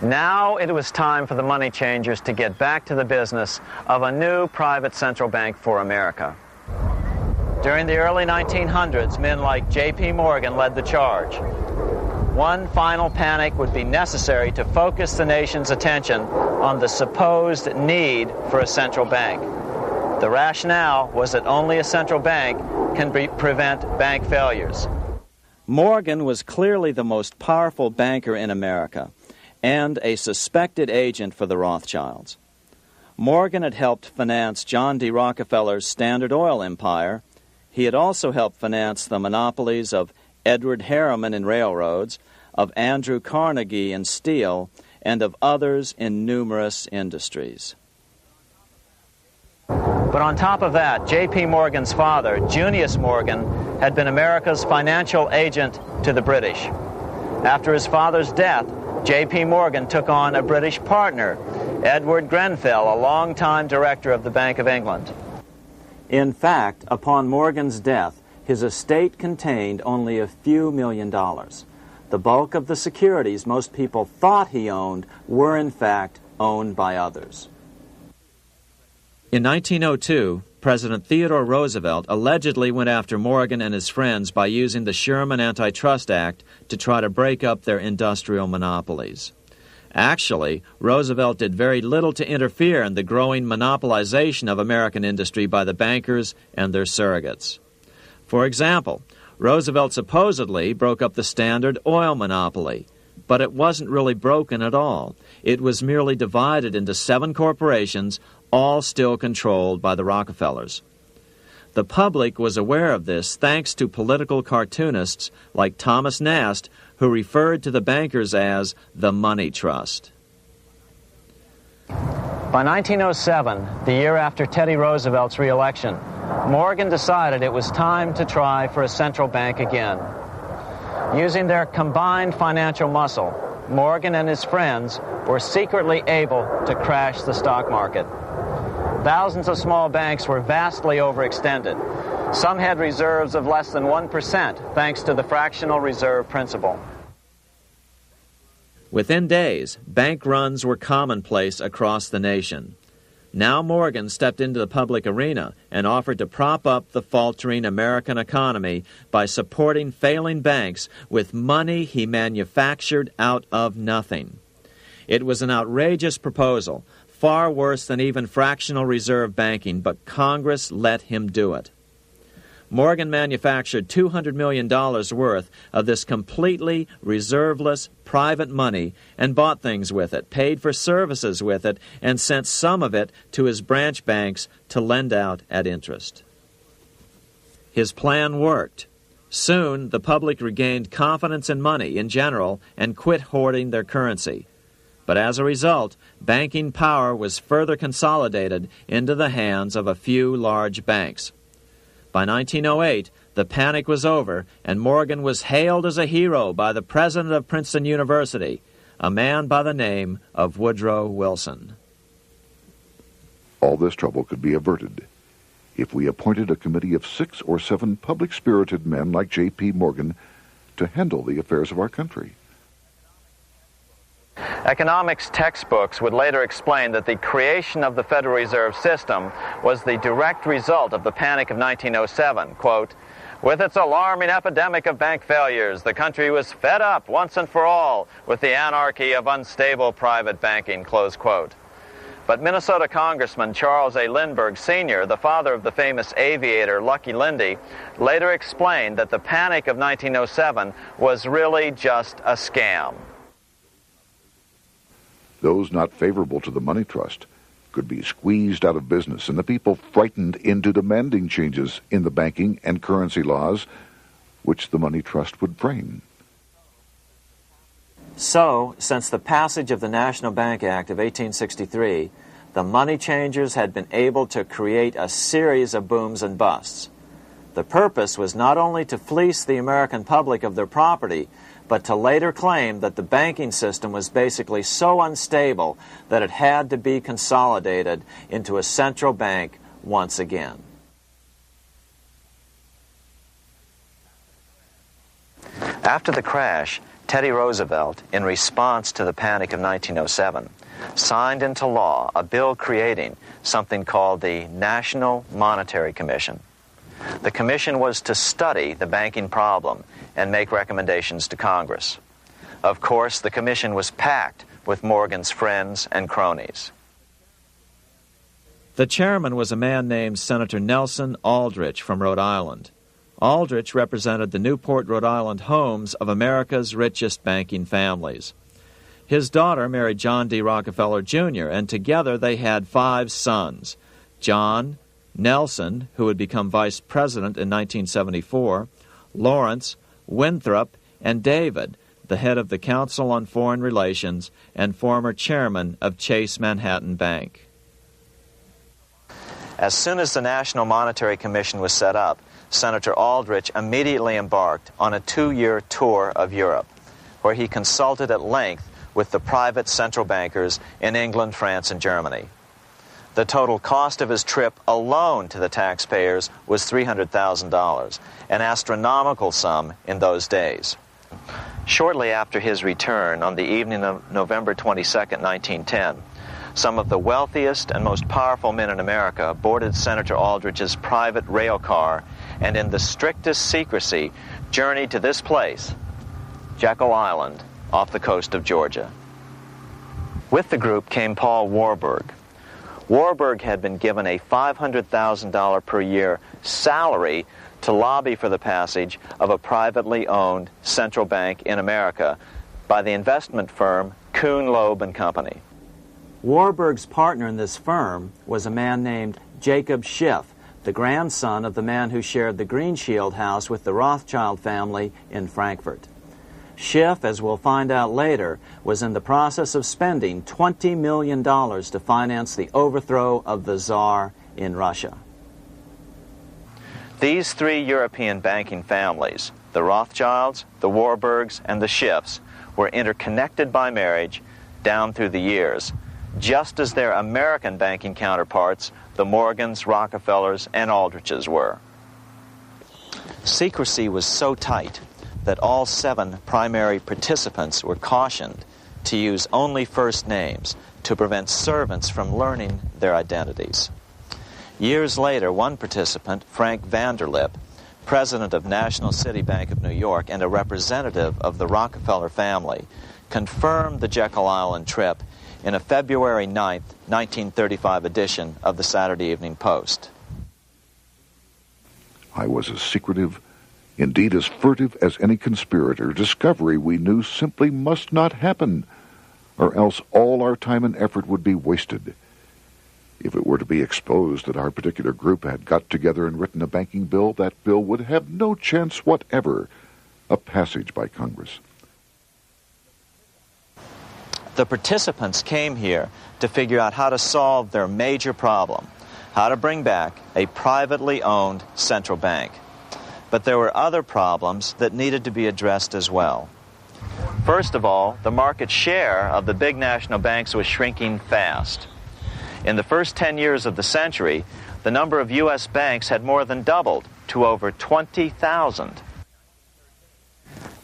Now it was time for the money changers to get back to the business of a new private central bank for America. During the early 1900s, men like J.P. Morgan led the charge. One final panic would be necessary to focus the nation's attention on the supposed need for a central bank. The rationale was that only a central bank can prevent bank failures. Morgan was clearly the most powerful banker in America and a suspected agent for the Rothschilds. Morgan had helped finance John D. Rockefeller's Standard Oil empire. He had also helped finance the monopolies of Edward Harriman in railroads, of Andrew Carnegie in steel, and of others in numerous industries. But on top of that, J.P. Morgan's father, Junius Morgan, had been America's financial agent to the British. After his father's death, J.P. Morgan took on a British partner, Edward Grenfell, a longtime director of the Bank of England. In fact, upon Morgan's death, his estate contained only a few $1 million. The bulk of the securities most people thought he owned were, in fact, owned by others. In 1902, President Theodore Roosevelt allegedly went after Morgan and his friends by using the Sherman Antitrust Act to try to break up their industrial monopolies. Actually, Roosevelt did very little to interfere in the growing monopolization of American industry by the bankers and their surrogates. For example, Roosevelt supposedly broke up the Standard Oil monopoly, but it wasn't really broken at all. It was merely divided into 7 corporations, all still controlled by the Rockefellers. The public was aware of this thanks to political cartoonists like Thomas Nast, who referred to the bankers as the Money Trust. By 1907, the year after Teddy Roosevelt's re-election, Morgan decided it was time to try for a central bank again. Using their combined financial muscle, Morgan and his friends were secretly able to crash the stock market. Thousands of small banks were vastly overextended. Some had reserves of less than 1% thanks to the fractional reserve principle. Within days, bank runs were commonplace across the nation. Now Morgan stepped into the public arena and offered to prop up the faltering American economy by supporting failing banks with money he manufactured out of nothing. It was an outrageous proposal, far worse than even fractional reserve banking, but Congress let him do it. Morgan manufactured $200 million worth of this completely reserveless private money and bought things with it, paid for services with it, and sent some of it to his branch banks to lend out at interest. His plan worked. Soon, the public regained confidence in money in general and quit hoarding their currency. But as a result, banking power was further consolidated into the hands of a few large banks. By 1908, the panic was over, and Morgan was hailed as a hero by the president of Princeton University, a man by the name of Woodrow Wilson. All this trouble could be averted if we appointed a committee of 6 or 7 public-spirited men like J.P. Morgan to handle the affairs of our country. Economics textbooks would later explain that the creation of the Federal Reserve System was the direct result of the Panic of 1907. Quote, "With its alarming epidemic of bank failures, the country was fed up once and for all with the anarchy of unstable private banking." Close quote. But Minnesota Congressman Charles A. Lindbergh Sr., the father of the famous aviator Lucky Lindy, later explained that the Panic of 1907 was really just a scam. Those not favorable to the money trust could be squeezed out of business and the people frightened into demanding changes in the banking and currency laws which the money trust would frame. So, since the passage of the National Bank Act of 1863, the money changers had been able to create a series of booms and busts. The purpose was not only to fleece the American public of their property, but to later claim that the banking system was basically so unstable that it had to be consolidated into a central bank once again. After the crash, Teddy Roosevelt, in response to the panic of 1907, signed into law a bill creating something called the National Monetary Commission. The commission was to study the banking problem and make recommendations to Congress. Of course, the commission was packed with Morgan's friends and cronies. The chairman was a man named Senator Nelson Aldrich from Rhode Island. Aldrich represented the Newport, Rhode Island homes of America's richest banking families. His daughter married John D. Rockefeller, Jr., and together they had 5 sons: John, Nelson, who would become vice president in 1974, Lawrence, Winthrop, and David, the head of the Council on Foreign Relations and former chairman of Chase Manhattan Bank. As soon as the National Monetary Commission was set up, Senator Aldrich immediately embarked on a 2-year tour of Europe, where he consulted at length with the private central bankers in England, France, and Germany. The total cost of his trip alone to the taxpayers was $300,000, an astronomical sum in those days. Shortly after his return, on the evening of November 22, 1910, some of the wealthiest and most powerful men in America boarded Senator Aldrich's private rail car and in the strictest secrecy journeyed to this place, Jekyll Island, off the coast of Georgia. With the group came Paul Warburg. Warburg had been given a $500,000 per year salary to lobby for the passage of a privately owned central bank in America by the investment firm Kuhn, Loeb and Company. Warburg's partner in this firm was a man named Jacob Schiff, the grandson of the man who shared the Greenshield house with the Rothschild family in Frankfurt. Schiff, as we'll find out later, was in the process of spending $20 million to finance the overthrow of the Tsar in Russia. These 3 European banking families, the Rothschilds, the Warburgs, and the Schiffs, were interconnected by marriage down through the years, just as their American banking counterparts, the Morgans, Rockefellers, and Aldriches were. Secrecy was so tight that all 7 primary participants were cautioned to use only first names to prevent servants from learning their identities. Years later, one participant, Frank Vanderlip, president of National City Bank of New York and a representative of the Rockefeller family, confirmed the Jekyll Island trip in a February 9, 1935 edition of the Saturday Evening Post. I was as secretive, indeed as furtive as any conspirator. Discovery, we knew, simply must not happen, or else all our time and effort would be wasted. If it were to be exposed that our particular group had got together and written a banking bill, that bill would have no chance whatever of passage by Congress. The participants came here to figure out how to solve their major problem, how to bring back a privately owned central bank. But there were other problems that needed to be addressed as well. First of all, the market share of the big national banks was shrinking fast. In the first 10 years of the century, the number of U.S. banks had more than doubled to over 20,000.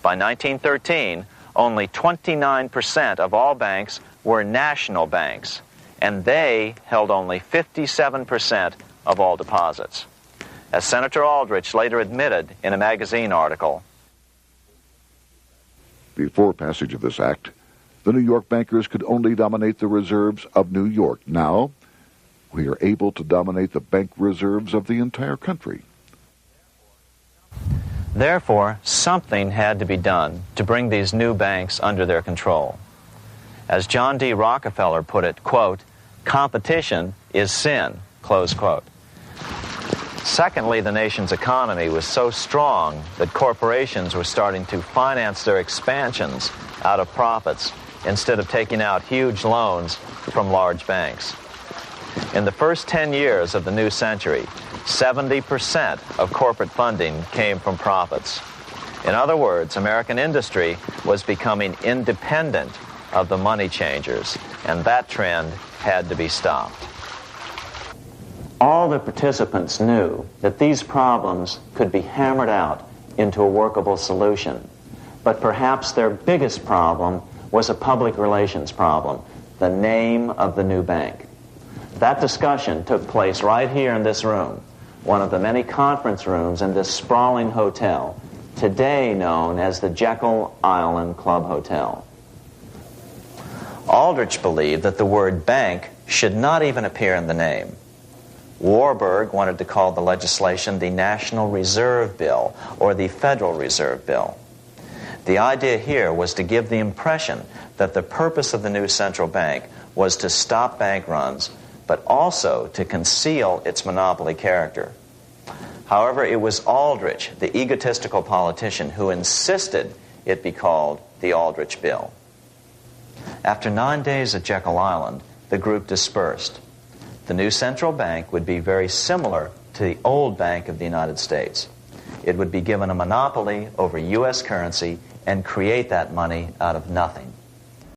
By 1913, only 29% of all banks were national banks, and they held only 57% of all deposits. As Senator Aldrich later admitted in a magazine article, before passage of this act, the New York bankers could only dominate the reserves of New York. Now, we are able to dominate the bank reserves of the entire country. Therefore, something had to be done to bring these new banks under their control. As John D. Rockefeller put it, quote, "Competition is sin," close quote. Secondly, the nation's economy was so strong that corporations were starting to finance their expansions out of profits instead of taking out huge loans from large banks. In the first 10 years of the new century, 70% of corporate funding came from profits. In other words, American industry was becoming independent of the money changers, and that trend had to be stopped. All the participants knew that these problems could be hammered out into a workable solution. but perhaps their biggest problem was a public relations problem, the name of the new bank. That discussion took place right here in this room, one of the many conference rooms in this sprawling hotel, today known as the Jekyll Island Club Hotel. Aldrich believed that the word bank should not even appear in the name. Warburg wanted to call the legislation the National Reserve Bill or the Federal Reserve Bill. The idea here was to give the impression that the purpose of the new central bank was to stop bank runs, but also to conceal its monopoly character. However, it was Aldrich, the egotistical politician, who insisted it be called the Aldrich Bill. After 9 days at Jekyll Island, the group dispersed. The new central bank would be very similar to the old Bank of the United States. It would be given a monopoly over U.S. currency and create that money out of nothing.